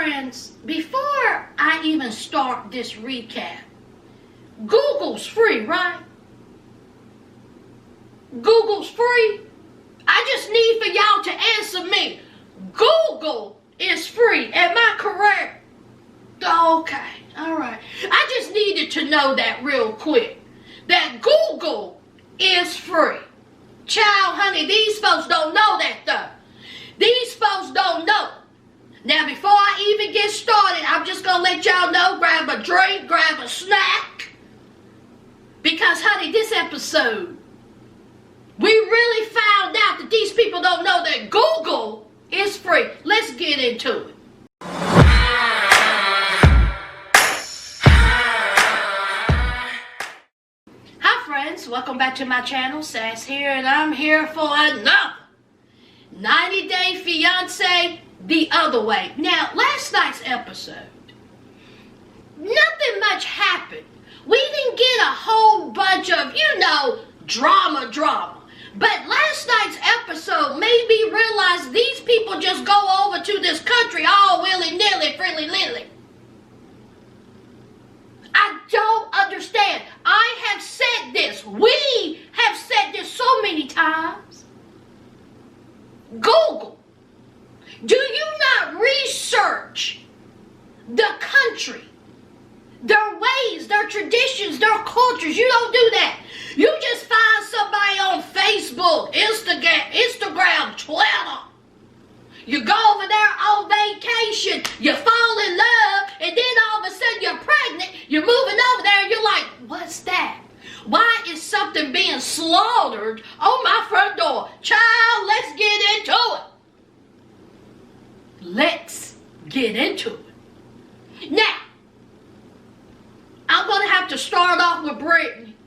friends, before I even start this recap, Google's free, right? Google's free. I just need for y'all to answer me. Google is free. Am I correct? Okay, all right. I just needed to know that real quick. That Google is free. Child, honey, these folks don't know that though. These folks don't know. Now, before I even get started, I'm just going to let y'all know, grab a drink, grab a snack. Because, honey, this episode, we really found out that these people don't know that Google is free. Let's get into it. Hi, friends. Welcome back to my channel. Sass here, and I'm here for another 90-Day Fiancé the other way. Now, last night's episode, nothing much happened. We didn't get a whole bunch of, drama. But last night's episode made me realize these people just go over to this country all willy-nilly, frilly-lilly. I don't understand. I have said this. We have said this so many times. Google. Do you not research the country, their ways, their traditions, their cultures? You don't do that. You just find somebody on Facebook, Instagram, Twitter. You go over there on vacation, you fall in love, and then all of a sudden you're pregnant, you're moving over there, and you're like, what's that? Why is something being slaughtered on my front door? Child, let's get into it. Let's get into it. Now, I'm going to have to start off with Brittany.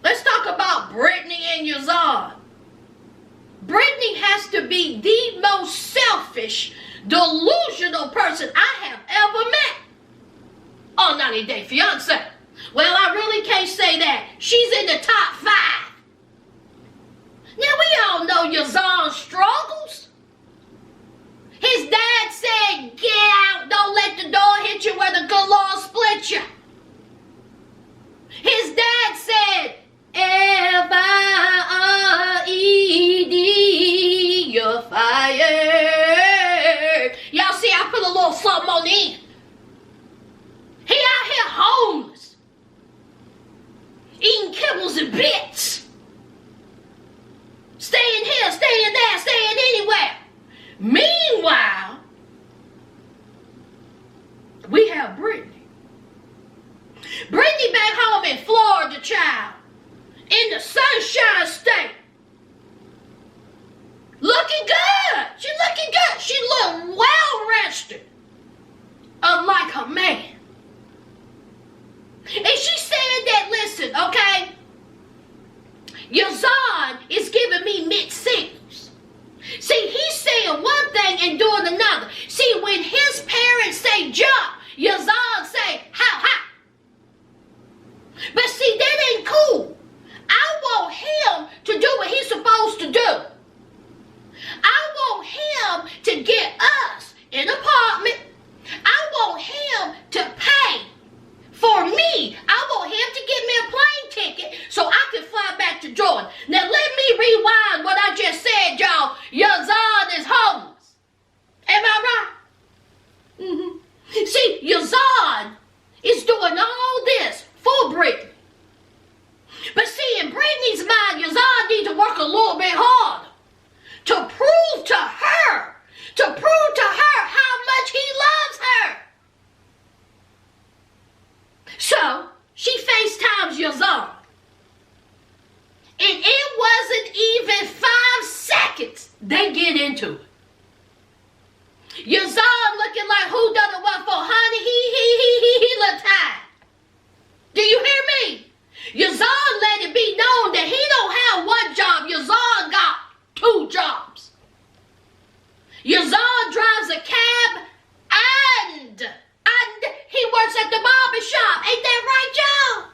Let's talk about Brittany and Yazan. Brittany has to be the most selfish, delusional person I have ever met on 90 Day Fiancé. Well, I really can't say that. She's in the top 5. Now, we all know Yazan's struggles. His dad said, get out, don't let the door hit you where the good Lord split you. His dad said, F-I-R-E-D, you're fired. Y'all see, I put a little something on the end. He out here homeless, eating kibbles and bits. Staying here, staying there, staying anywhere. Meanwhile, we have Brittany. Brittany back home in Florida, child. In the Sunshine State. Looking good. She looking good. She looked well rested. Unlike her man. And she said that, listen, okay, Yazan is giving me mixed signals. See, he's saying one thing and doing another. See, when his parents say jump, Yazan say how high. But see, that ain't cool. I want him to do what he's supposed to do. I want him to get us an apartment. I want him to pay for me. I want him to get me a plane ticket so I can fly back to Jordan. Now let me rewind what I just said, y'all. Yazan is homeless. Am I right? See, Yazan is doing all this for Brittany. But see, in Brittany's mind, Yazan needs to work a little bit harder to prove to her how much he loves her. So, she FaceTimes Yazan. And it wasn't even 5 seconds they get into it. Yazan looking like who done it what for, honey, he look tired. Do you hear me? Yazan let it be known that he don't have one job. Yazan got 2 jobs. Yazan drives a cab and he works at the barber shop. Ain't that right, y'all?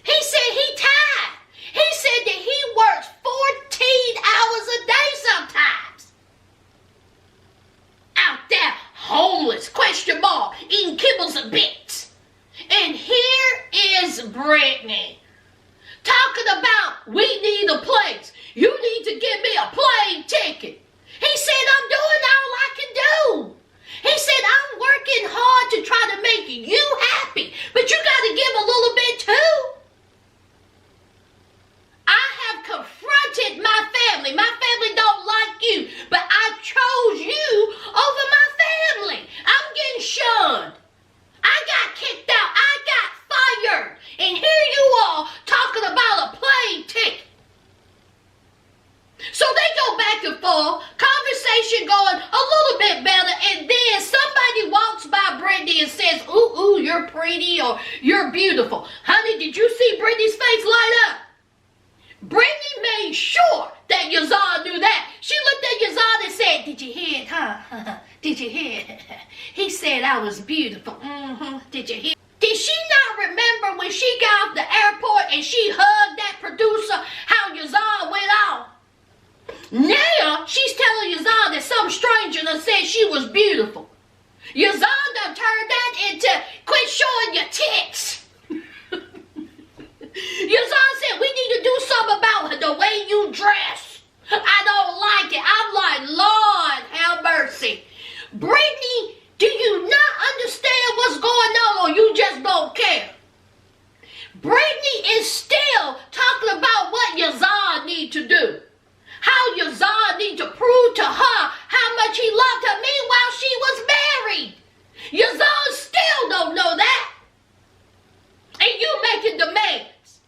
He said he tired. He said that he works 14 hours a day sometimes. Out there eating kibbles and bits. And here is Brittany talking about we need a place. You need to give me a plane ticket. He said, I'm doing all I can do. He said, I'm working hard to try to make you happy, but you got to give a little bit too. I have confronted my family. My family don't like you, but I chose you over my family. I'm getting shunned. I got kicked out. I got fired. And here you are talking about a plane ticket. So they go back and forth, conversation going a little bit better, and then somebody walks by Brittany and says, ooh, you're pretty or you're beautiful. Honey, did you see Brittany's face light up? Brittany made sure that Yazan knew that. She looked at Yazan and said, did you hear it, huh? Did you hear it? He said I was beautiful. Did you hear it? Did she not remember when she got off the airport and she hugged that producer, how Yazan went off? Now she's telling Yazan that some stranger done said she was beautiful. Yazan done turned that into quit showing your tits. Yazan said we need to do something about the way you dress. I don't like it. I'm like, Lord have mercy. Brittany, do you not understand what's going on or you just don't care? Brittany is still talking about what Yazan need to do. How Yazan need to prove to her how much he loved her. Meanwhile, she was married. Yazan still don't know that. And you making demands.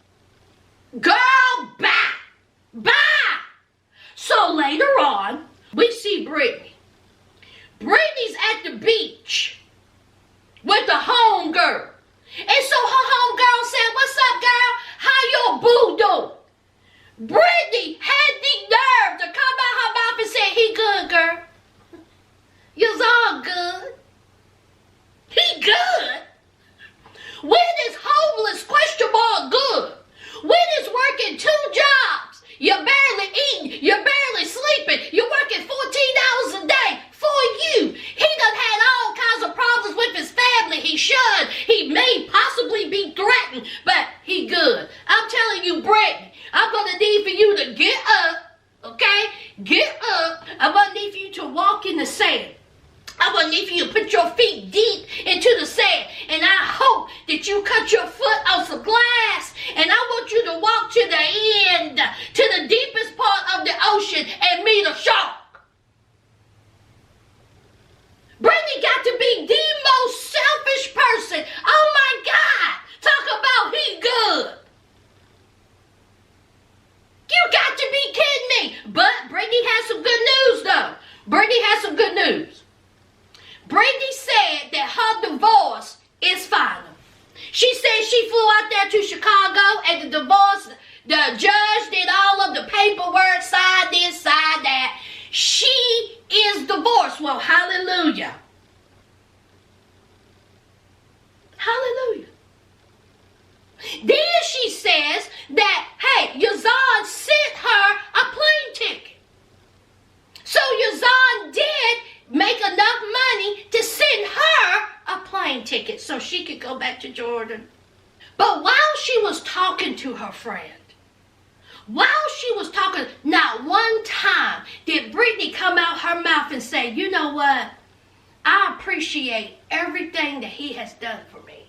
Girl, bye. Bye. So later on, we see Brittany. Brittany's at the beach with the homegirl. And so her homegirl said, what's up, girl? How your boo doing? Brittany had the nerve to come out her mouth and say, he good, girl. Yazan good. He good? When is homeless question mark good? When is working 2 jobs? You're barely eating. You're barely sleeping. You're working 14 hours a day for you. He done had all kinds of problems with his family. He should. He may possibly be threatened, but he good. I'm telling you, Brittany, I'm going to need for you to get up, okay? Get up. I'm going to need for you to walk in the sand. I'm going to need for you to put your feet deep into the sand. And I hope that you cut your foot on some glass. And I want you to walk to the end, to the deepest part of the ocean and meet a shark. Brittany got to be the most selfish person. Oh my God. Talk about he good. You got to be kidding me. But Brittany has some good news though. Brittany has some good news. Brittany said that her divorce is final. She said she flew out there to Chicago and the judge did all of the paperwork, side this, side that. She is divorced. Well, hallelujah. Hallelujah. Then she says that, hey, Yazan sent her a plane ticket. So Yazan did make enough money to send her a plane ticket so she could go back to Jordan. But while she was talking to her friend, not one time did Brittany come out her mouth and say, you know what? I appreciate everything that he has done for me.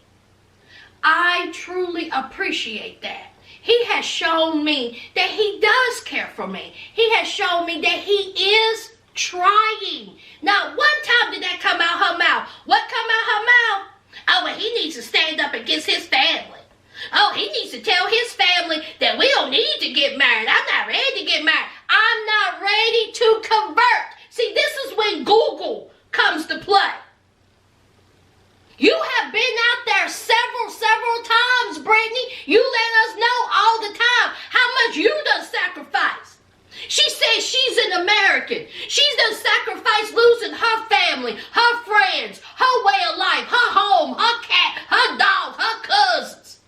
I truly appreciate that. He has shown me that he does care for me. He has shown me that he is trying. Not one time did that come out her mouth. What come out her mouth? Oh, well, he needs to stand up against his family. Oh, he needs to tell his family that we don't need to get married. I'm not ready to get married. I'm not ready to convert. See, this is when Google comes to play. You have been out there several times, Brittany. You let us know all the time how much you done sacrificed. She says she's an American. She's done sacrificed losing her family, her friends, her way of life, her home, her cat, her dog, her cousins.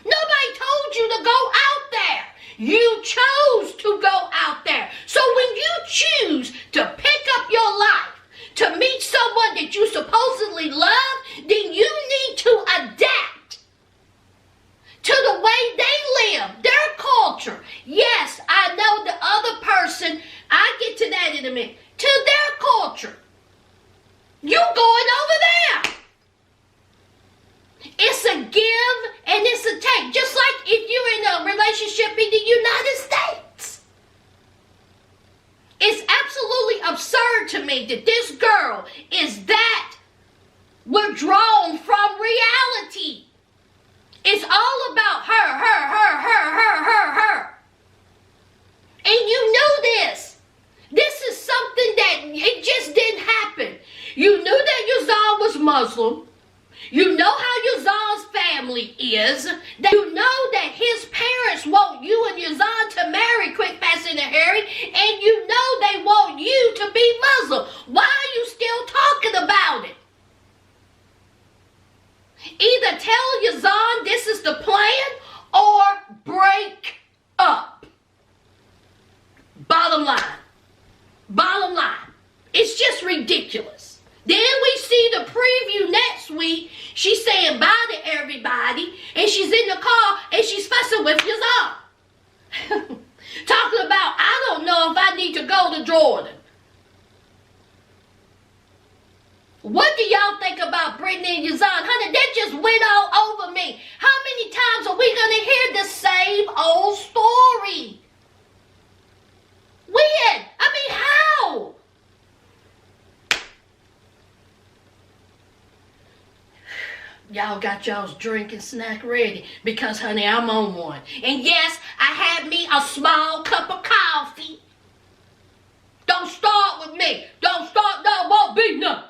Nobody told you to go out there. You chose to go out there. So when you choose to pick up your life, to meet someone someone that you supposedly love, then you need to adapt to the way they live, their culture. Yes, I know the other person, I get to that in a minute, to their culture. You going over there. It's a give and it's a take. Just like if you're in a relationship in the United States. It's absolutely absurd to me that this girl is that withdrawn from reality. It's all about her. And you knew this. This is something that it just didn't happen. You knew that Yazan was Muslim. You know how Yazan's family is. That you know that his parents want you and Yazan to marry quick, fast, and in a hurry. And you know they want you to be Muslim. Why are you still talking about it? Either tell Yazan this is the plan or break up. Bottom line. Bottom line. It's just ridiculous. Then we see the preview next week. She's saying bye to everybody. And she's in the car and she's fussing with Yazan. Talking about, I don't know if I need to go to Jordan. What do y'all think about Brittany and Yazan? Honey, that just went all over me. How many times are we going to hear the same old story? When? I mean, how? Y'all got y'all's drink and snack ready because, honey, I'm on one. And yes, I had me a small cup of coffee. Don't start with me. Don't start. No, won't be none.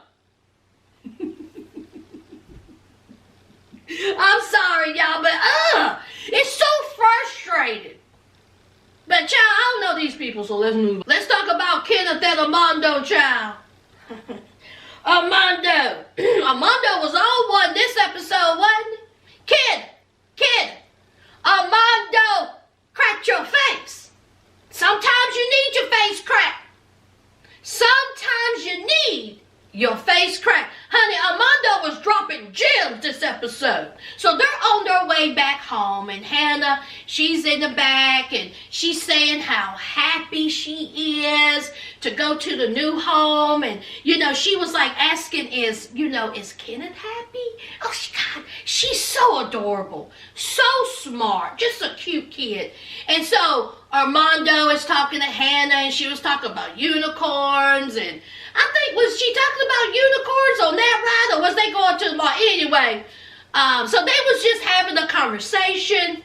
I'm sorry, y'all, but it's so frustrating. But, child, I don't know these people, so let's move. Let's talk about Kenneth and Armando, child. Armando. Armando was on one this episode, wasn't he? Kid. Armando cracked your face. Sometimes you need your face cracked. Sometimes you need your face cracked. Honey, Armando was dropping gems this episode. So they're on their way back home. And Hannah, she's in the back. And she's saying how happy she is to go to the new home. And, she was like asking, is Kenneth happy? Oh, God, she's so adorable. So smart. Just a cute kid. And so Armando is talking to Hannah. And she was talking about unicorns. And I think, was she talking about unicorns on that ride, or was they going to the mall? Anyway, so they was just having a conversation,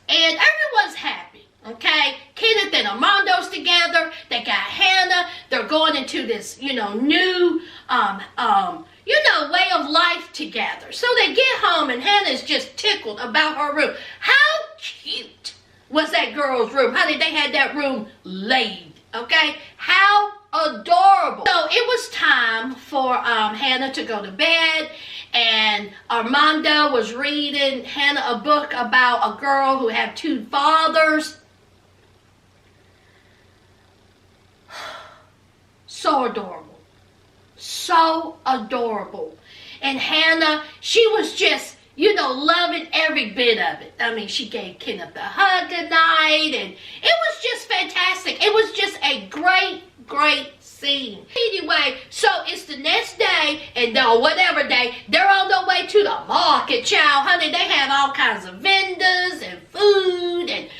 and everyone's happy, okay? Kenneth and Armando's together. They got Hannah. They're going into this, new, way of life together. So they get home, and Hannah's just tickled about her room. How cute was that girl's room? Honey, they had that room laid, okay? How adorable. So it was time for Hannah to go to bed, and Armando was reading Hannah a book about a girl who had two fathers. So adorable. So adorable. And Hannah, she was just, loving every bit of it. I mean, she gave Kenneth a hug tonight, and it was just fantastic. It was just a great scene. Anyway, so it's the next day, and whatever day, they're on their way to the market, child. Honey, they have all kinds of vendors and food and,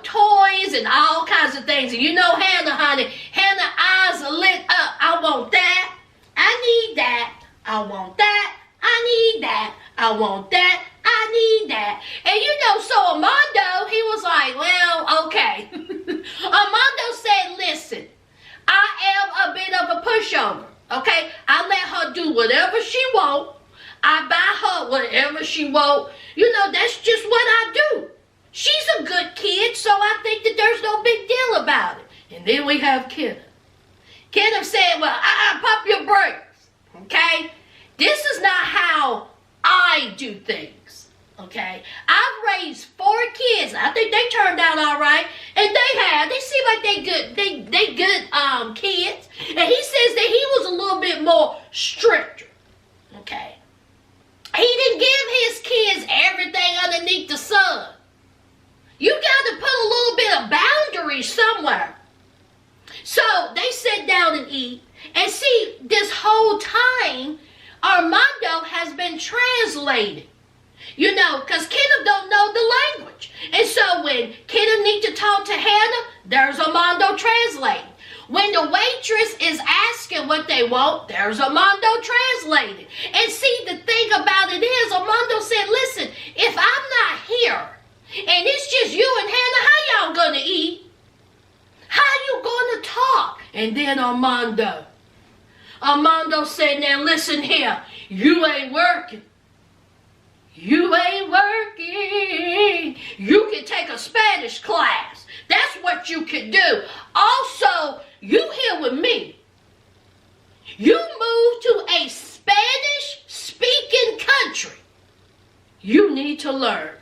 toys and all kinds of things. And Hannah, honey, Hannah's eyes are lit up. I want that. I need that. I want that. I need that. I want that. I need that. And so Armando, he was like, well, okay. Armando said, listen, I am a bit of a pushover, okay? I let her do whatever she want. I buy her whatever she want. That's just what I do. She's a good kid, so I think that there's no big deal about it. And then we have Kenneth. Kenneth said, well, pop your brakes, okay? This is not how I do things, okay? I've raised 4 kids. I think they turned out all right. And they seem like they good kids. And he says that he was a little bit more stricter. Okay. He didn't give his kids everything underneath the sun. You got to put a little bit of boundaries somewhere. So they sit down and eat. And see, this whole time, Armando has been translating. You know, because Kenneth don't know the language. And so when Kenneth needs to talk to Hannah, there's Armando translating. When the waitress is asking what they want, there's Armando translating. And see, the thing about it is, Armando said, listen, if I'm not here, and it's just you and Hannah, how y'all gonna eat? How you gonna talk? And then Armando said, now listen here, you ain't working. You ain't working. You can take a Spanish class. That's what you can do. Also, you here with me. You move to a Spanish-speaking country. You need to learn.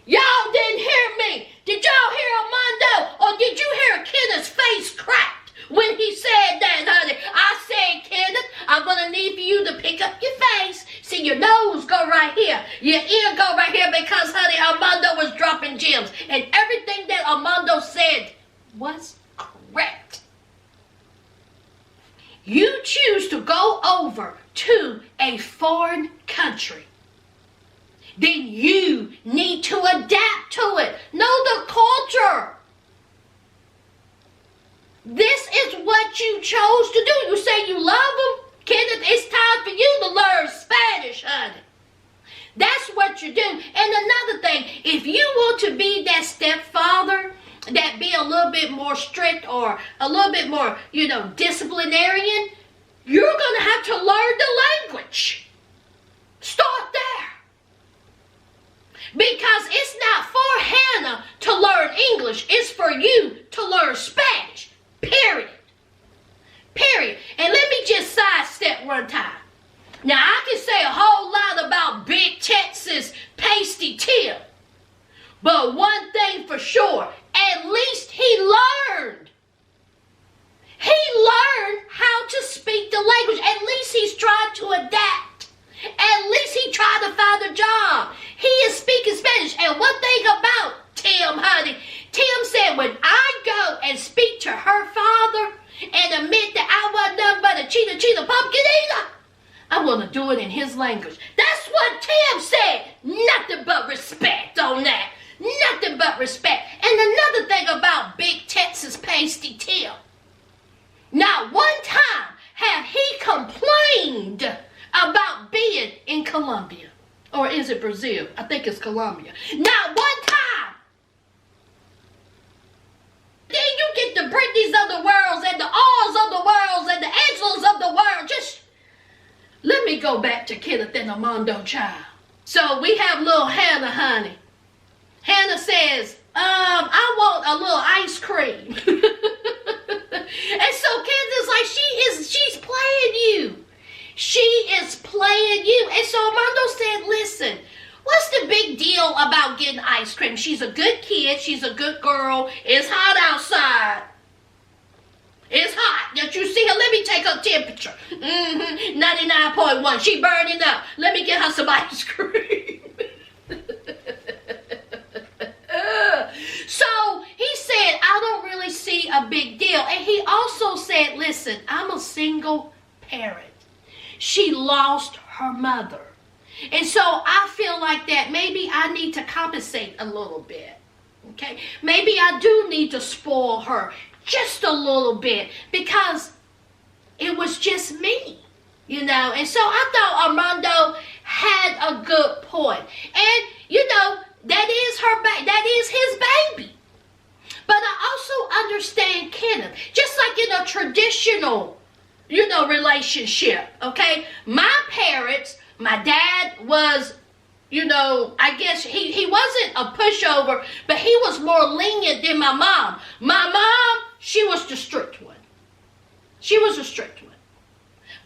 Y'all didn't hear me. Did y'all hear Armando? Or did you hear Kenneth's face cracked when he said that, honey? I said, Kenneth, I'm going to need for you to pick up your face. See, your nose go right here. Your ear go right here because, honey, Armando was dropping gems. And everything that Armando said was correct. You choose to go over to a foreign country. Then you need to adapt to it. Know the culture. This is what you chose to do. You say you love them. Kenneth, it's time for you to learn Spanish, honey. That's what you do. And another thing, if you want to be that stepfather, that be a little bit more strict or a little bit more, disciplinarian, you're going to have to learn the language. Start there. Because it's not for Hannah to learn English. It's for you to learn Spanish. Period. Period. And let me just sidestep one time. Now, I can say a whole lot about Big Texas Pasty Tim. But one thing for sure, at least he learned. He learned how to speak the language. At least he's trying to adapt. At least he tried to find a job. He is speaking Spanish. And one thing about Tim, honey, Tim said when I go and speak to her father and admit that I wasn't nothing but a cheetah pumpkin eater, I want to do it in his language. That's what Tim said. Nothing but respect on that. Nothing but respect. And another thing about Big Texas Pasty Tim. Not one time have he complained about being in Colombia. Or is it Brazil? I think it's Colombia. Not one time. Then you get the Britneys of the world and the R's of the world and the Angelas of the world. Just let me go back to Kenneth and Armando child. So we have little Hannah, honey. Hannah says, I want a little ice cream. And so Kenneth's like, she's playing you. She is playing you. And so Armando said, listen, what's the big deal about getting ice cream? She's a good kid. She's a good girl. It's hot outside. It's hot. Don't you see her? Let me take her temperature. 99.1. She burning up. Let me get her some ice cream. So he said, I don't really see a big deal. And he also said, listen, I'm a single parent. She lost her mother. And so I feel like that maybe I need to compensate a little bit. Okay? Maybe I do need to spoil her just a little bit because it was just me. And so I thought Armando had a good point. And, that is his baby. But I also understand Kenneth. Just like in a traditional, relationship, okay? My parents, my dad was, I guess he wasn't a pushover, but he was more lenient than my mom. My mom, she was the strict one. She was a strict one.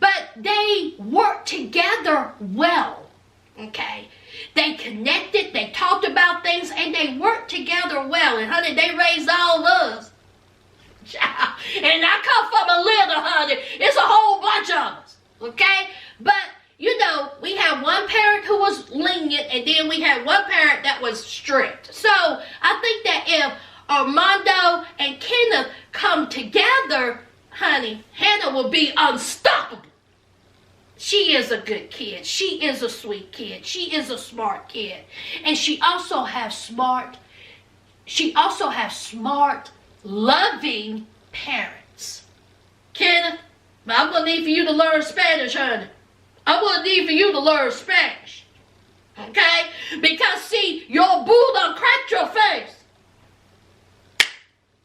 But they worked together well, okay? They connected, they talked about things, and they worked together well. And honey, they raised all of us. And I come from a little, honey. It's a whole bunch of us. Okay? But, you know, we had one parent who was lenient, and then we had one parent that was strict. So, I think that if Armando and Kenneth come together, honey, Hannah will be unstoppable. She is a good kid. She is a sweet kid. She is a smart kid. And she also has smart, loving parents. Kenneth, I'm going to need for you to learn Spanish, honey. I'm going to need for you to learn Spanish. Okay? Because, see, your boo done cracked your face.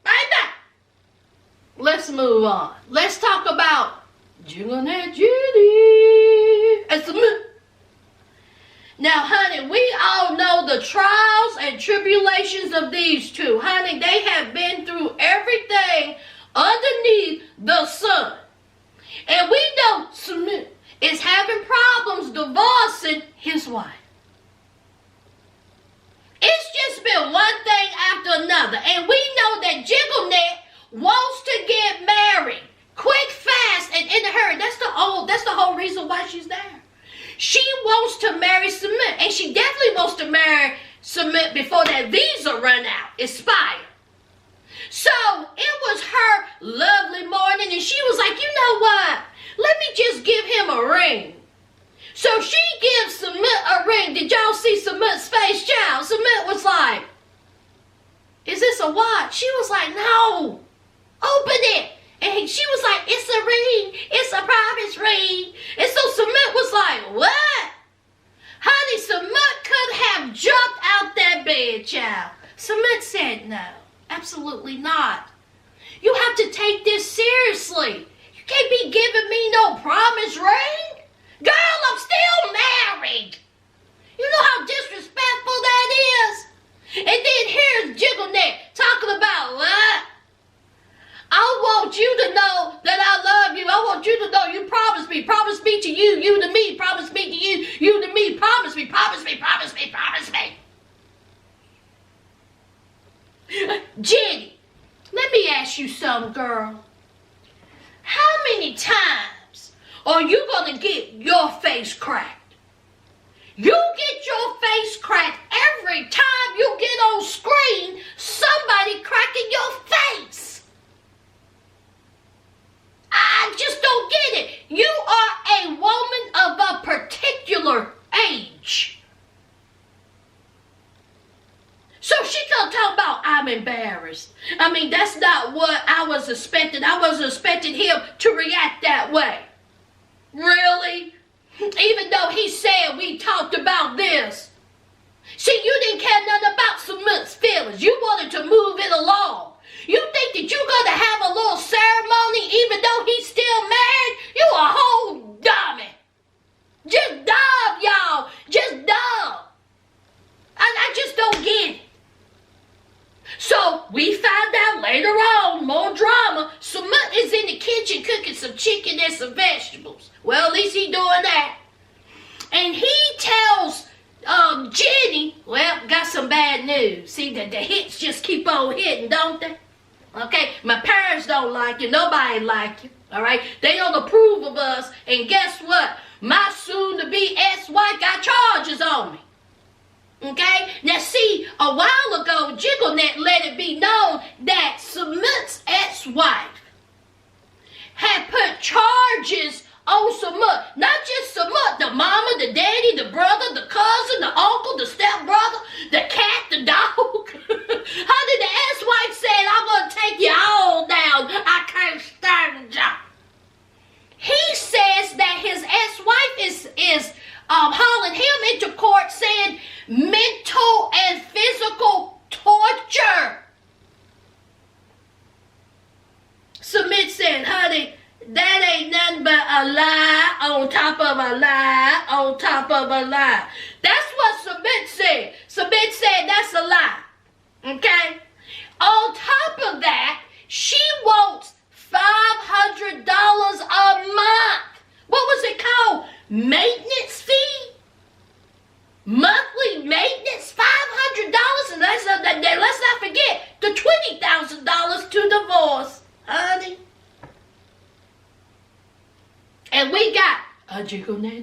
Right now. Let's move on. Let's talk about Jiggling and Judy. Now, honey, we all know the trials and tribulations of these two. Honey, they have been through everything underneath the sun. And we know Smith is having problems divorcing his wife. It's just been one thing after another. And we know that Jigglenet wants to get married quick, fast, and in a hurry. That's the whole reason why she's there. She wants to marry Submit, and she definitely wants to marry Submit before that visa run out, expire. So it was her lovely morning, and she was like, you know what? Let me just give him a ring. So she gives Submit a ring. Did y'all see Submit's face, child? Submit was like, is this a watch? She was like, no. Open it. And she was like, it's a ring. It's a promise ring. And so Submit was like, what? Honey, Submit could have jumped out that bed, child. Submit said, no, absolutely not. You have to take this seriously. You can't be giving me no promise ring. Girl, I'm still married. You know how disrespectful that is? And then here's Jigglenet talking about what? I want you to know that I love you. I want you to know you promised me. Promise me to you, you to me. Promise me to you, you to me. Promise me, promise me, promise me, promise me. Jenny, let me ask you something, girl. How many times are you going to get your face cracked? You get your face cracked every time you get on screen, somebody cracking your face. I just don't get it. You are a woman of a particular age. So she gonna talk about I'm embarrassed. I mean, that's not what I was expecting. I wasn't expecting him to react that way. Really? Even though he said we talked about this. See, you didn't care nothing about Submit's feelings. You wanted to move it along. You think that you're going to have a little ceremony even though he's still married? You a whole dummy. Just dumb, y'all. Just dumb. I just don't get it. So we find out later on, more drama. Submit is in the kitchen cooking some chicken and some vegetables. Well, at least he's doing that. And he tells Jenny, well, got some bad news. See, the hits just keep on hitting, don't they? Okay, my parents don't like you. Nobody like you. All right, they don't approve of us. And guess what? My soon-to-be ex-wife got charges on me. Okay, now see, a while ago, Jigglenet let it be known that Submit's ex-wife had put charges on Submit. Not just Submit, the mama, the daddy, the brother, the cousin, the uncle, the stepbrother, the cat, the dog. Honey, the ex-wife said, I'm going to take you all down. I can't stand you. He says that his ex-wife is hauling him into court saying mental and physical torture. Submit said, honey, that ain't nothing but a lie on top of a lie on top of a lie. That's what Submit said. Submit said that's a lie. Okay? On top of that, she wants $500 a month. What was it called? Maintenance fee? Monthly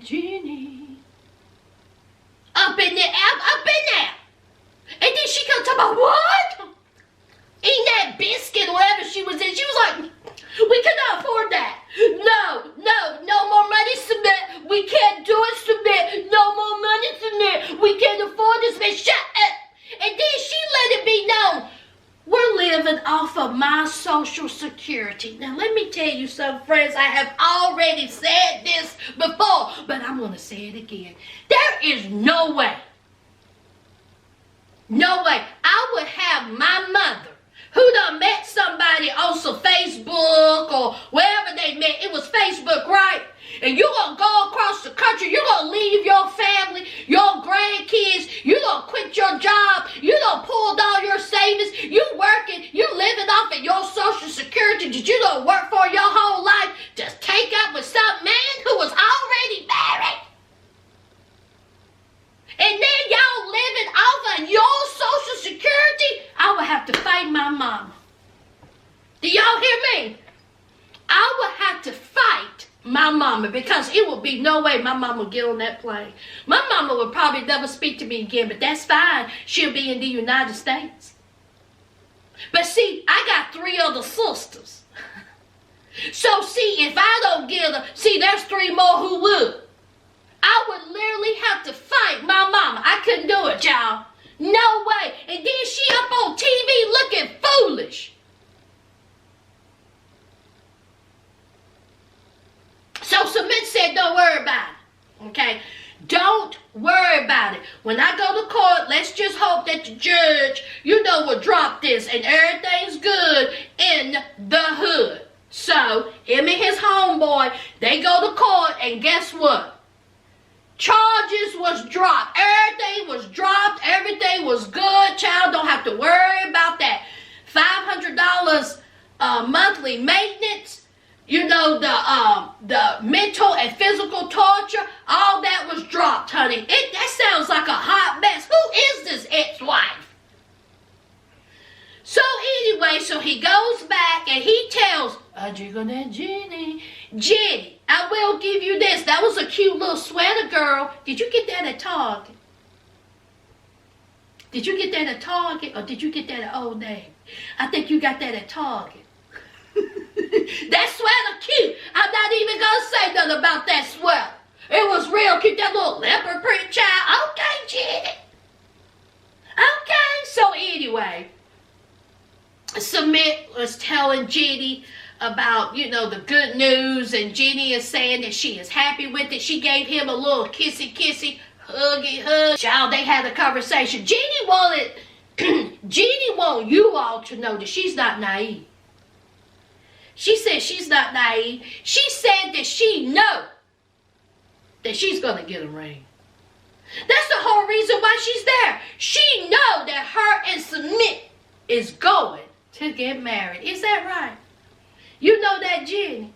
genie. Up in there. And then she come talk about what? Eating that biscuit or whatever she was in. She was like, we cannot afford that. No more money, Submit. We can't do it, Submit. No more money, Submit. We can't afford this, Submit. Shut up. And then she let it be known, we're living off of my Social Security. Now, let me tell you something, friends. I have already said this before, but I'm going to say it again. There is no way I would have my mother, who done met somebody on some Facebook or wherever they met. It was Facebook, right? And you're going to go across the country. You're going to leave your family, your grandkids. You're going to quit your job. You done pulled all your savings. You working. You living off of your Social Security that you done work for your whole life. Just take up with some man who was already married. And then y'all living off of your Social Security. I would have to fight my mama. Do y'all hear me? I would have to fight my mama, because it would be no way my mama would get on that plane. My mama would probably never speak to me again, but that's fine. She'll be in the United States. But see, I got 3 other sisters. So see, if I don't get her, see, there's 3 more who would. I would literally have to fight my mama. I couldn't do it, y'all. No way. And then she up on TV looking foolish. So Submit said, don't worry about it. Okay? Don't worry about it. When I go to court, let's just hope that the judge, will drop this and everything's good in the hood. So, him and his homeboy, they go to court, and guess what? Charges was dropped. Everything was dropped. Everything was good. Child, don't have to worry about that. $500 monthly maintenance. The mental and physical torture, all that was dropped, honey. That sounds like a hot mess. Who is this ex-wife? So anyway, so he goes back and he tells, I jiggle that Jenny. Jenny, I will give you this. That was a cute little sweater, girl. Did you get that at Target? Did you get that at Target or did you get that at Old Navy? I think you got that at Target. That sweater cute. I'm not even going to say nothing about that sweater. It was real cute. That little leopard print child. Okay, Jenny. Okay. So anyway, Submit was telling Jenny about, the good news. And Jenny is saying that she is happy with it. She gave him a little kissy, huggy hug. Child, they had a conversation. Jenny wanted you all to know that she's not naive. She said she's not naive. She said that she knows that she's going to get a ring. That's the whole reason why she's there. She knows that her and Submit is going to get married. Is that right? You know that, Jenny.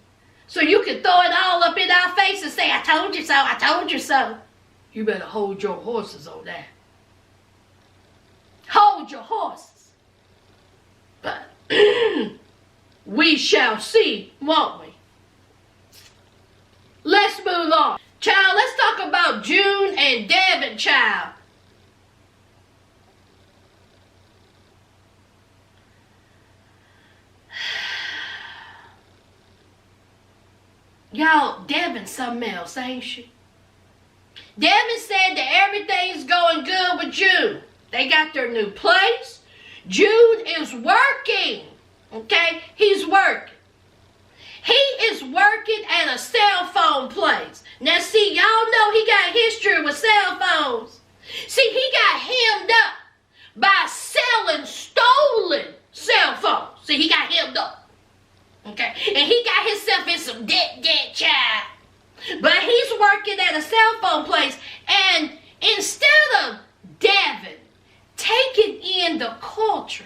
So you can throw it all up in our face and say, I told you so, I told you so. You better hold your horses on that. Hold your horses. But we shall see, won't we? Let's move on. Child, let's talk about June and Devin, child. Y'all, Devin's something else, ain't she? Devin said that everything's going good with June. They got their new place. June is working. Okay? He's working. He is working at a cell phone place. Now, see, y'all know he got history with cell phones. See, he got hemmed up by selling stolen cell phones. See, he got hemmed up. Okay? And he got himself in some debt, child. But he's working at a cell phone place. And instead of Devin taking in the culture,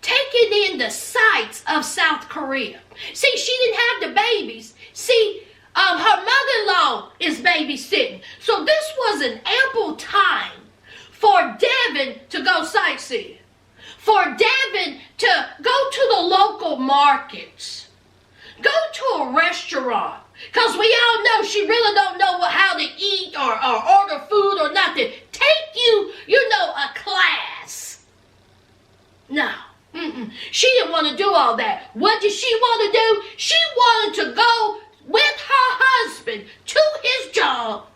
taking in the sights of South Korea. See, she didn't have the babies. See, her mother-in-law is babysitting. So this was an ample time for Devin to go sightseeing. For Devin to go to the local markets. Go to a restaurant. Because we all know she really don't know how to eat or order food or nothing. Take you, a class. No. She didn't want to do all that. What did she want to do? She wanted to go with her husband to his job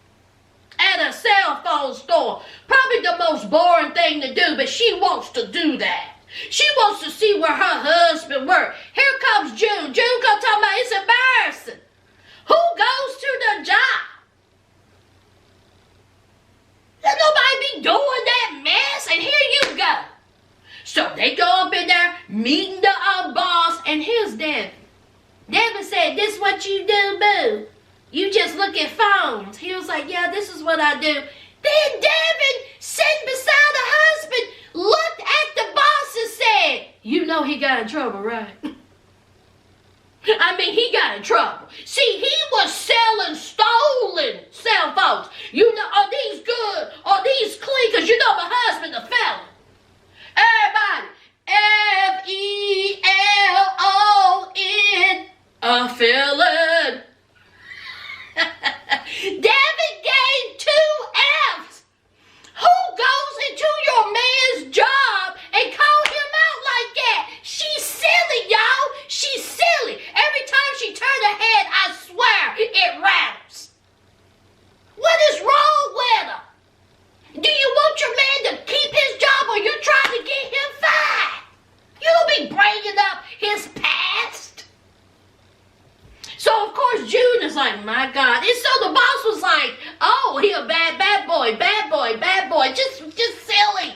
at a cell phone store. Probably the most boring thing to do, but she wants to do that. She wants to see where her husband works. Here comes June. June comes talking about it's embarrassing. Who goes to the job? Does nobody be doing that mess? And here you go. So they go up in there, meeting the boss, and here's Devin. Devin said, "This is what you do, boo. You just look at phones." He was like, "Yeah, this is what I do." Then Devin, sitting beside the husband, looked at the boss and said, "You know he got in trouble, right?" I mean, he got in trouble. See, he was selling stolen cell phones. Are these good? Are these clean? Because my husband a felon. Everybody, FELON, a felon. David gave 2 F's. Who goes into your man's job and call him out like that? She's silly, y'all. She's silly. Every time she turns her head, I swear, it rattles. What is wrong with her? Do you want your man to keep his job or you trying to get him fired? You don't be bringing up his past. So, of course, June is like, my God. And so the boss was like, oh, he a bad boy, just silly.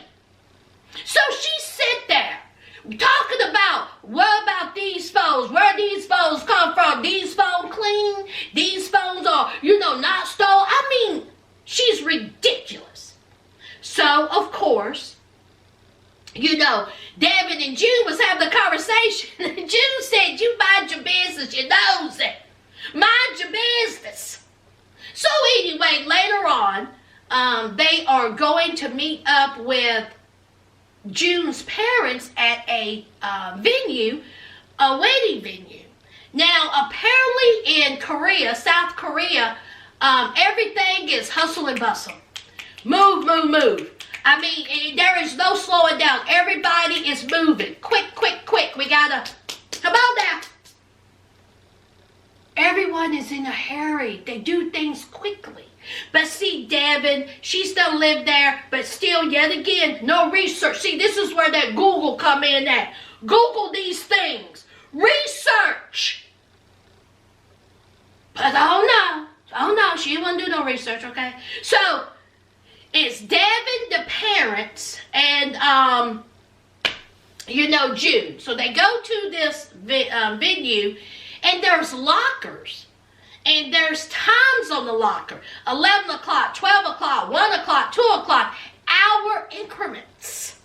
So she sit there talking about, what about these phones? Where these phones come from? These phones clean? These phones are, not stolen? I mean, she's ridiculous. So, of course, Devin and June was having a conversation. June said, "You mind your business, you knows it. Mind your business." So anyway, later on, they are going to meet up with June's parents at a wedding venue. Now, apparently in Korea, South Korea, everything is hustle and bustle. Move. I mean, there is no slowing down. Everybody is moving. Quick. We gotta, come on now. Everyone is in a hurry. They do things quickly. But see, Devin, she still lived there, but still, yet again, no research. See, this is where that Google come in at. Google these things. Research. But oh no, she didn't want to do no research, okay? So, it's Devin, the parents, and, June. So they go to this venue, and there's lockers. And there's times on the locker. 11 o'clock, 12 o'clock, 1 o'clock, 2 o'clock. Hour increments.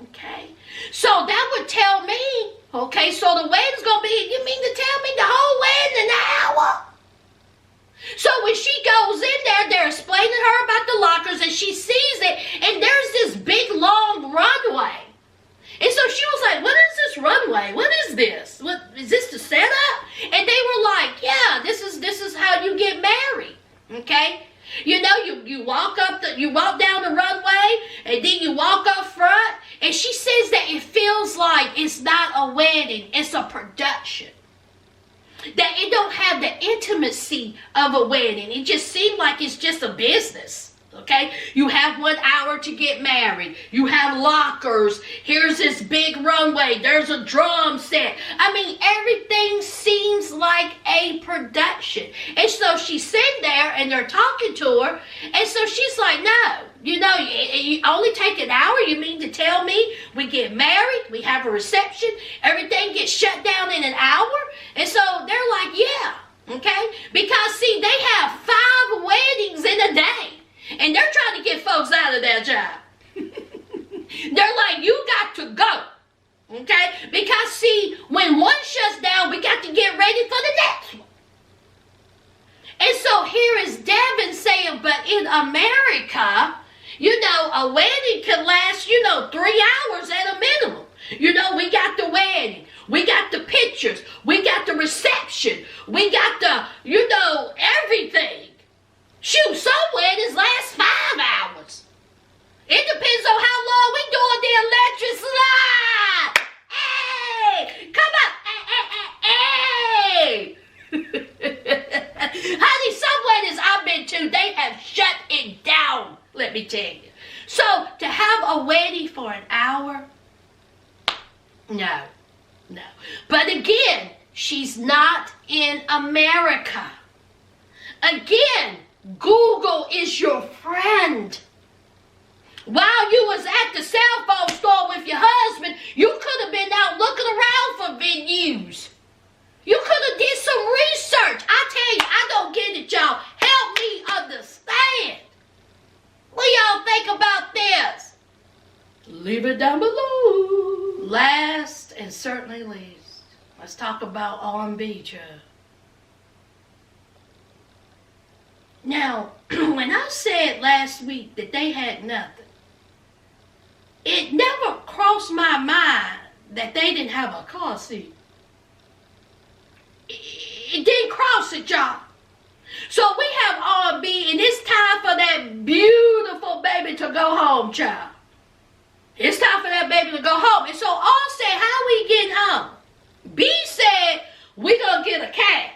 Okay? So that would tell me, okay, so the wedding's going to be, you mean to tell me the whole wedding in an hour? So when she goes in there, they're explaining to her about the lockers, and she sees it, and there's this big, long runway. And so she was like, what is this runway? What is this? What is this the setup? And they were like, yeah, this is how you get married. Okay? You walk down the runway, and then you walk up front, and she says that it feels like it's not a wedding, it's a production. That it don't have the intimacy of a wedding. It just seemed like it's just a business. Okay? You have 1 hour to get married. You have lockers. Here's this big runway. There's a drum set. I mean, everything seems like a production. And so she's sitting there and they're talking to her. And so she's like, no, you only take an hour? You mean to tell me we get married, we have a reception, everything gets shut down in an hour? And so they're like, yeah, okay? Because, see, they have 5 weddings in a day. And they're trying to get folks out of their job. They're like, you got to go. Okay? Because, see, when one shuts down, we got to get ready for the next one. And so here is Devin saying, but in America, a wedding can last, 3 hours at a minimum. We got the wedding. We got the pictures. We got the reception. We got the, everything. Shoot, some weddings last 5 hours. It depends on how long we doing the electric slide. Hey, come up. Hey. Honey, some weddings I've been to, they have shut it down, let me tell you. So, to have a wedding for an hour, no. But again, she's not in America. Again, Google is your friend. While you was at the cell phone store with your husband, you could have been out looking around for venues. You could have did some research. I tell you, I don't get it, y'all. Help me understand. What y'all think about this? Leave it down below. Last and certainly least, let's talk about R&B, child. Now, when I said last week that they had nothing, it never crossed my mind that they didn't have a car seat. It didn't cross it, y'all. So we have R&B, and it's time for that beautiful baby to go home, child. It's time for that baby to go home. And so R said, how we getting home? B said, we gonna get a cab.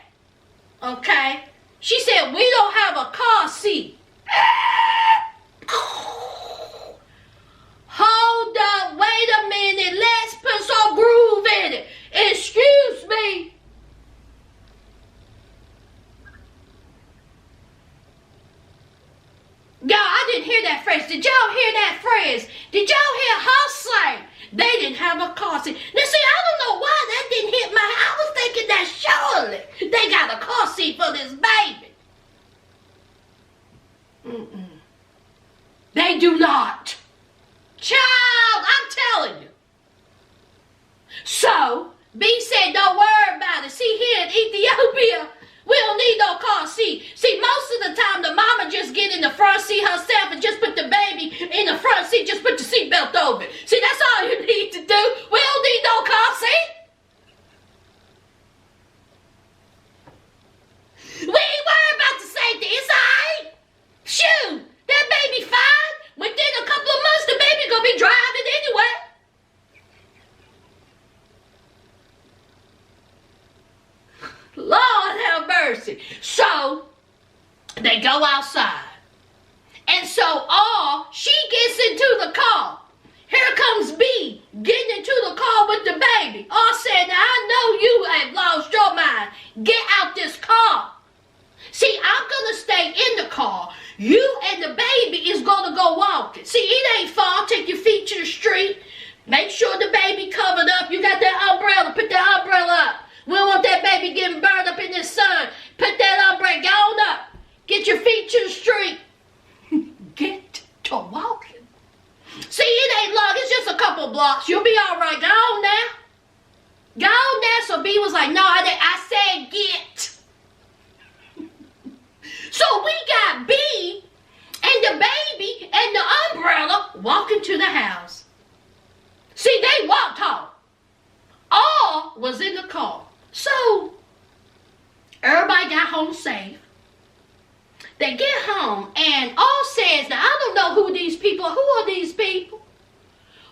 Okay? She said, we don't have a car seat. Hold up, wait a minute, let's put some groove in it. Excuse me. Y'all, I didn't hear that phrase. Did y'all hear that phrase? Did y'all hear her say they didn't have a car seat? Now see, I don't know why that didn't hit my head. I was thinking that surely they got a car seat for this baby. They do not. Child, I'm telling you. So, B said, don't worry about it. See, here in Ethiopia, we don't need no car seat. See, most of the time, the mama just get in the front seat herself and just put the baby in the front seat. Just put the seatbelt over it. See, that's all you need to do. We don't need no car seat. We ain't worried about the safety. It's all right. Shoot, that baby fine. Within a couple of months, the baby gonna be driving anyway. Lord have mercy. So, they go outside. And so, she gets into the car. Here comes B getting into the car with the baby. Said, now I know you have lost your mind. Get out this car. See, I'm going to stay in the car. You and the baby is going to go walking. See, it ain't far. Take your feet to the street. Make sure the baby covered up. You got that umbrella. Put that umbrella up. We don't want that baby getting burned up in the sun. Put that umbrella. Go on up. Get your feet to the street. Get to walking. See, it ain't long. It's just a couple blocks. You'll be all right. Go on now. Go on now. So B was like, no, I said get. So we got B and the baby and the umbrella walking to the house. See, they walked home. All was in the car. So, everybody got home safe. They get home and all says, now I don't know who these people are. Who are these people?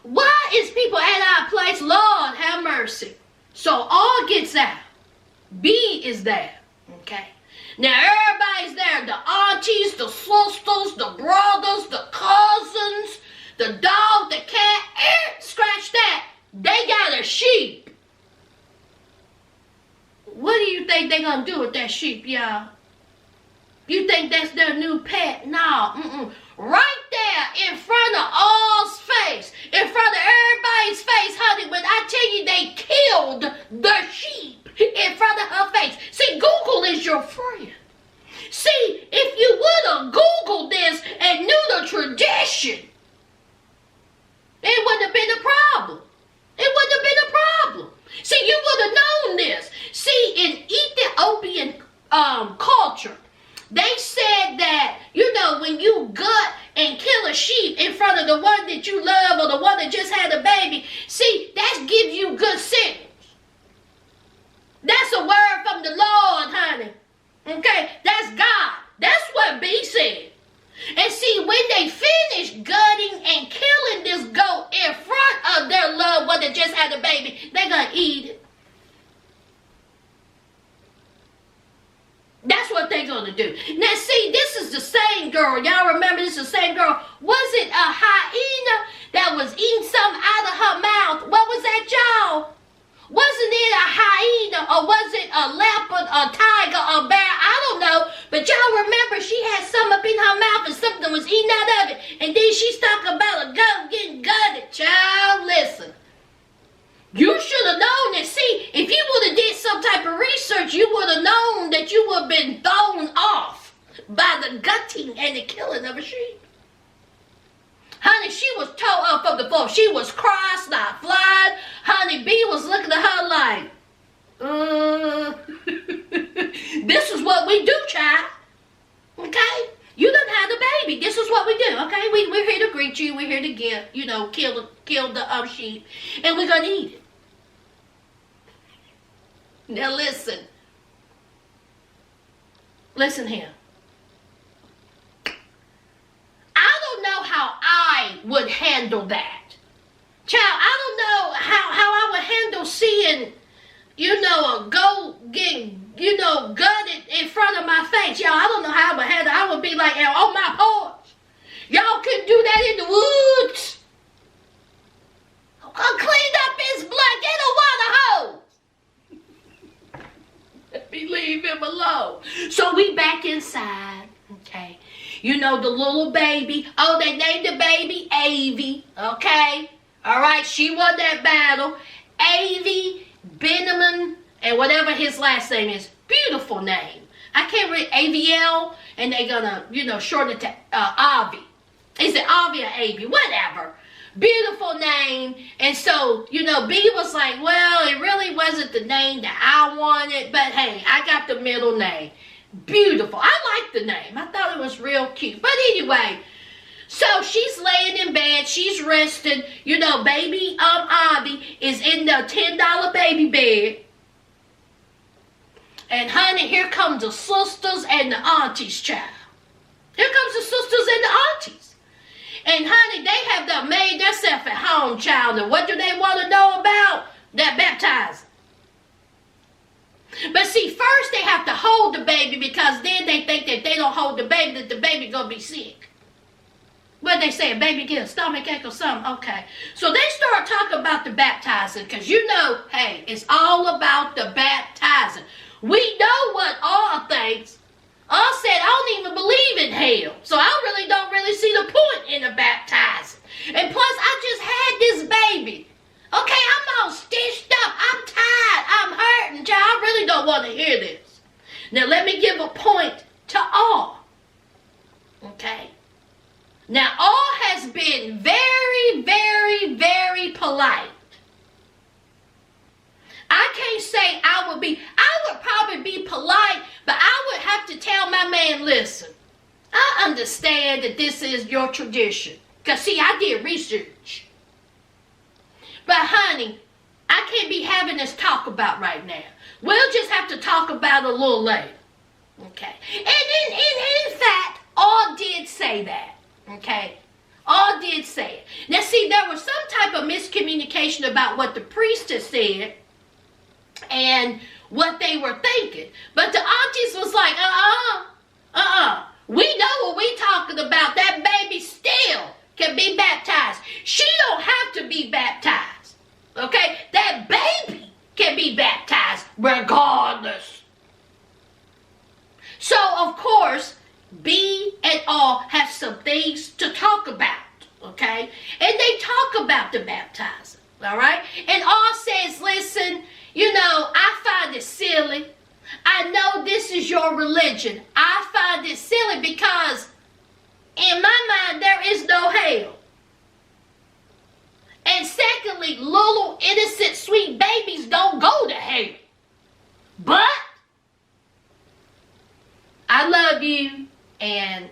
Why is people at our place? Lord have mercy. So, all gets out. B is there. Okay. Now everybody's there, the aunties, the sisters, the brothers, the cousins, the dog, the cat, scratch that. They got a sheep. What do you think they're going to do with that sheep, y'all? You think that's their new pet? No. Right there in front of all's face, in front of everybody's face, honey, when I tell you they killed the sheep in front of her face. See, Google is your friend. See, if you would have Googled this and knew the tradition, it wouldn't have been a problem. It wouldn't have been a problem. See, you would have known this. See, in Ethiopian culture, they said that, when you gut and kill a sheep in front of the one that you love or the one that just had a baby, see, that gives you good signals. to do. Now, see, this is the same girl. Y'all remember this is the same girl. Was it a hyena that was eating something out of her mouth? What was that, y'all? Wasn't it a hyena, or was it a leopard, a tiger, a bear? I don't know. But y'all remember she had something up in her mouth and something was eating out of it. And then she's talking about a goat getting gutted. Child, listen. You should have known that. See, if you would have did some type of research, you would have known that you would have been thrown off by the gutting and the killing of a sheep. Honey, she was tore up from the floor. She was cross, not flying. Honey B was looking at her like, this is what we do, child. Okay? You done had a baby. This is what we do, okay? We're here to greet you. We're here to give, kill the sheep. And we're going to eat it. Now listen. Listen here. I don't know how I would handle that. Child, I don't know how I would handle seeing, a goat getting, gutted in front of my face. Y'all, I don't know how I would handle it. I would be like, on my porch. Y'all couldn't do that in the woods. Clean up his blood. Get a water hose. Let me leave him alone. So we back inside, okay? The little baby. Oh, they named the baby Avy, okay? All right, she won that battle. Avy, Benjamin, and whatever his last name is. Beautiful name. I can't read AVL, and they're gonna, shorten it to Avi. Is it Avi or Avy? Whatever. Beautiful name. And so, B was like, well, it really wasn't the name that I wanted, but hey, I got the middle name. Beautiful. I like the name. I thought it was real cute. But anyway, so she's laying in bed. She's resting. Baby Avi is in the $10 baby bed. And honey, here comes the sisters and the aunties, child. Here comes the sisters and the aunties. And honey, they have done made themselves at home, child. And what do they want to know about? That baptizing. But see, first they have to hold the baby, because then they think that they don't hold the baby, that the baby gonna be sick. What they say, a baby get a stomach ache or something? Okay. So they start talking about the baptizing, because hey, it's all about the baptizing. We know what all thinks. All said, I don't even believe in hell. So I don't really see the point in the baptizing. And plus, I just had this baby. Okay, I'm all stitched up. I'm tired. I'm hurting. Child, I really don't want to hear this. Now, let me give a point to all. Okay? Now, all has been very, very, very polite. I can't say I would probably be polite, but I would have to tell my man, listen, I understand that this is your tradition. Because, see, I did research. But, honey, I can't be having this talk about right now. We'll just have to talk about it a little later. Okay? And in fact, all did say that. Okay? All did say it. Now, see, there was some type of miscommunication about what the priest had said and what they were thinking. But the aunties was like, we know what we talking about. That baby still can be baptized. She don't have to be baptized. Okay? That baby can be baptized regardless. So, of course, B and all have some things to talk about. Okay? And they talk about the baptizing. All right? And all says, listen, I find it silly. I know this is your religion. I find it silly because in my mind there is no hell. And secondly, little innocent sweet babies don't go to hell. But I love you, and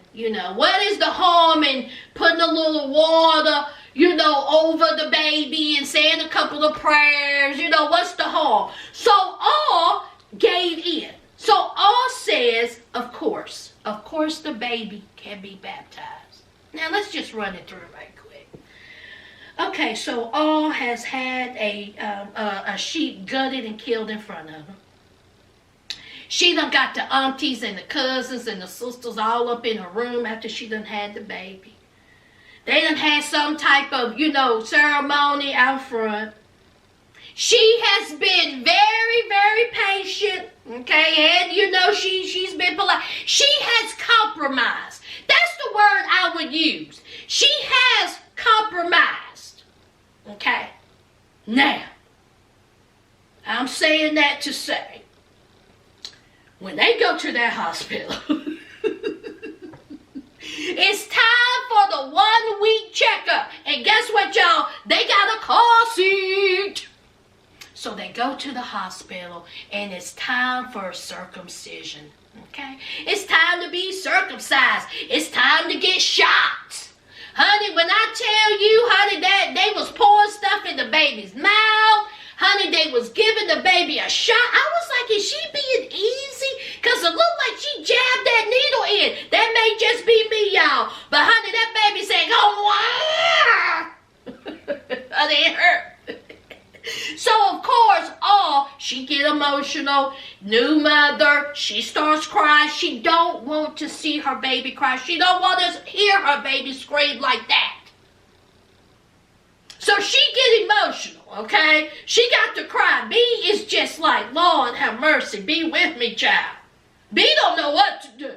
what is the harm in putting a little water over the baby and saying a couple of prayers, what's the harm? So all gave in. So all says, of course the baby can be baptized. Now let's just run it through right quick. Okay, so all has had a sheep gutted and killed in front of him. She done got the aunties and the cousins and the sisters all up in her room after she done had the baby. They done had some type of, ceremony out front. She has been very, very patient, okay? And, she's been polite. She has compromised. That's the word I would use. She has compromised, okay? Now, I'm saying that to say, when they go to that hospital, it's time for the 1 week checkup. And guess what, y'all? They got a car seat. So they go to the hospital, and it's time for circumcision, okay? It's time to be circumcised. It's time to get shots. Honey, when I tell you, honey, that they was pouring stuff in the baby's mouth, honey, they was giving the baby a shot. I was like, is she being easy? Because it looked like she jabbed that needle in. That may just be me, y'all. But, honey, that baby said, oh, honey, it hurt. So, of course, she get emotional. New mother, she starts crying. She don't want to see her baby cry. She don't want to hear her baby scream like that. So she get emotional, okay? She got to cry. B is just like, Lord have mercy. Be with me, child. B don't know what to do.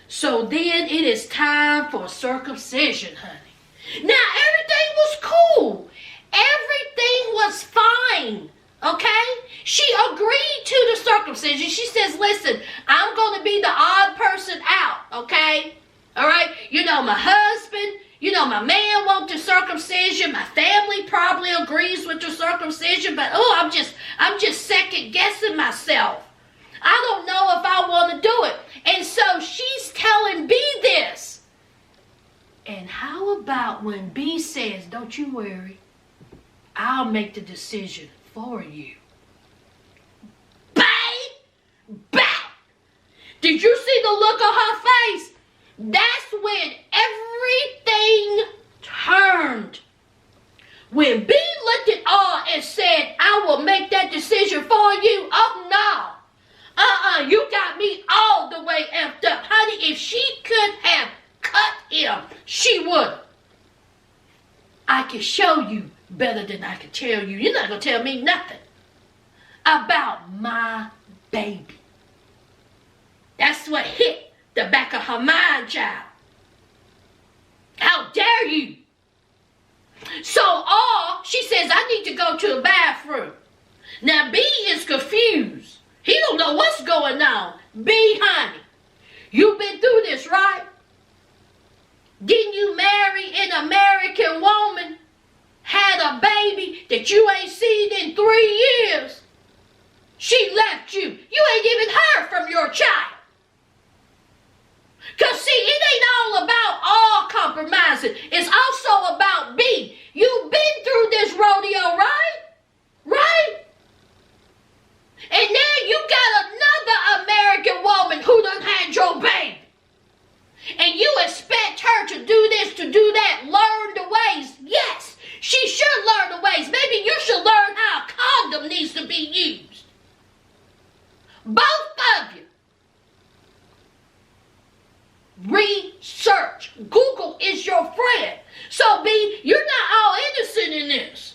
So then it is time for circumcision, honey. Now, everything was cool. Everything was fine, okay? She agreed to the circumcision. She says, listen, I'm going to be the odd person out, okay? All right? My husband, my man wants the circumcision. My family probably agrees with the circumcision, but I'm just second guessing myself. I don't know if I want to do it. And so she's telling B this. And how about when B says, don't you worry, I'll make the decision for you. Bang! Bang! Did you see the look on her face? That's when everything turned. When B looked at R and said, I will make that decision for you. Oh, no. You got me all the way effed up. Honey, if she could have cut him, she would. I can show you better than I can tell you. You're not going to tell me nothing about my baby. That's what hit the back of her mind, child. How dare you? So she says, I need to go to the bathroom. Now B is confused. He don't know what's going on. B, honey, you've been through this, right? Didn't you marry an American woman? Had a baby that you ain't seen in 3 years? She left you. You ain't even heard from your child. Because, see, it ain't all about all compromising. It's also about B. You've been through this rodeo, right? Right? And now you got another American woman who done had your baby. And you expect her to do this, to do that, learn the ways. Yes, she should learn the ways. Maybe you should learn how a condom needs to be used. Both of you. Research. Google is your friend. So, B, you're not all innocent in this.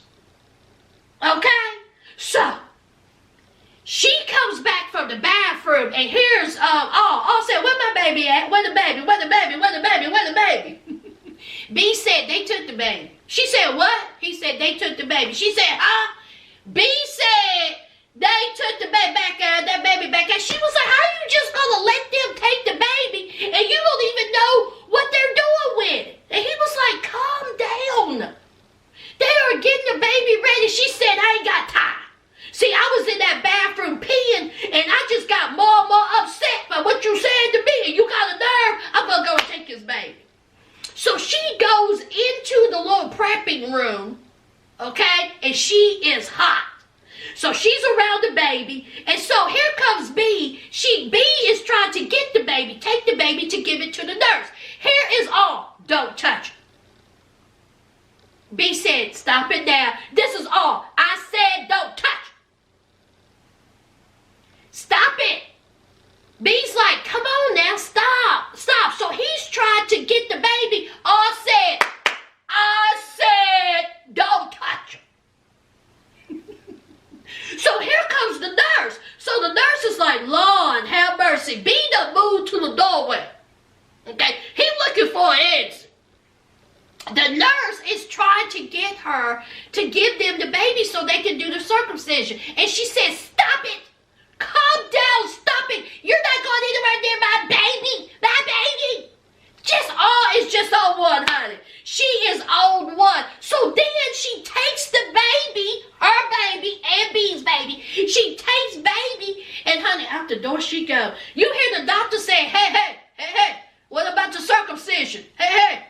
Okay? So, she comes back from the bathroom and here's, said, where my baby at? Where the baby? Where the baby? Where the baby? Where the baby? B said, they took the baby. She said, what? He said, they took the baby. She said, huh? B said, they took the baby back out, that baby back out. She was like, how are you just going to let them take the baby and you don't even know what they're doing with it? And he was like, calm down. They are getting the baby ready. She said, I ain't got time. See, I was in that bathroom peeing, and I just got more and more upset by what you said to me. And you got a nerve, I'm going to go and take his baby. So she goes into the little prepping room, okay, and she is hot. So she's around the baby, and so here comes B. B is trying to get the baby, take the baby to give it to the nurse. Here is all. Don't touch it. B said, stop it now. This is all. I said don't touch it. Stop The nurse is trying to get her to give them the baby so they can do the circumcision. And she says, stop it. Calm down. Stop it. You're not going anywhere near my baby. My baby. It's just on one, honey. She is on one. So then she takes the baby, her baby, and B's baby. She takes baby, and honey, out the door she goes. You hear the doctor say, hey, what about the circumcision? Hey.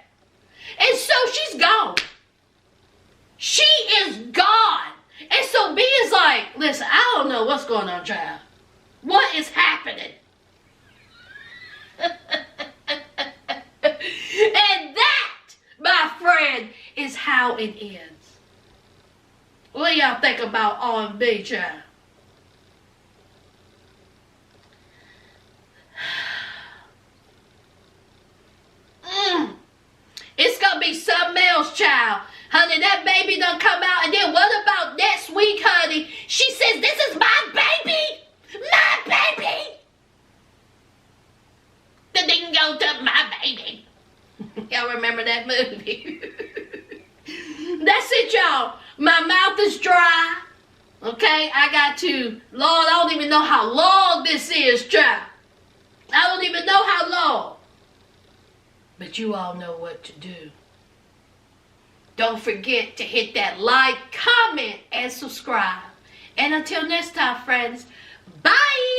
And so she's gone. She is gone. And so B is like, listen, I don't know what's going on, child. What is happening? And that, my friend, is how it ends. What do y'all think about R&B, child? It's going to be something else, child. Honey, that baby done come out. And then what about next week, honey? She says, this is my baby. My baby. The dingo took my baby. Y'all remember that movie? That's it, y'all. My mouth is dry. Okay? I got to, Lord, I don't even know how long this is, child. I don't even know how long. But you all know what to do. Don't forget to hit that like, comment, and subscribe. And until next time, friends, bye!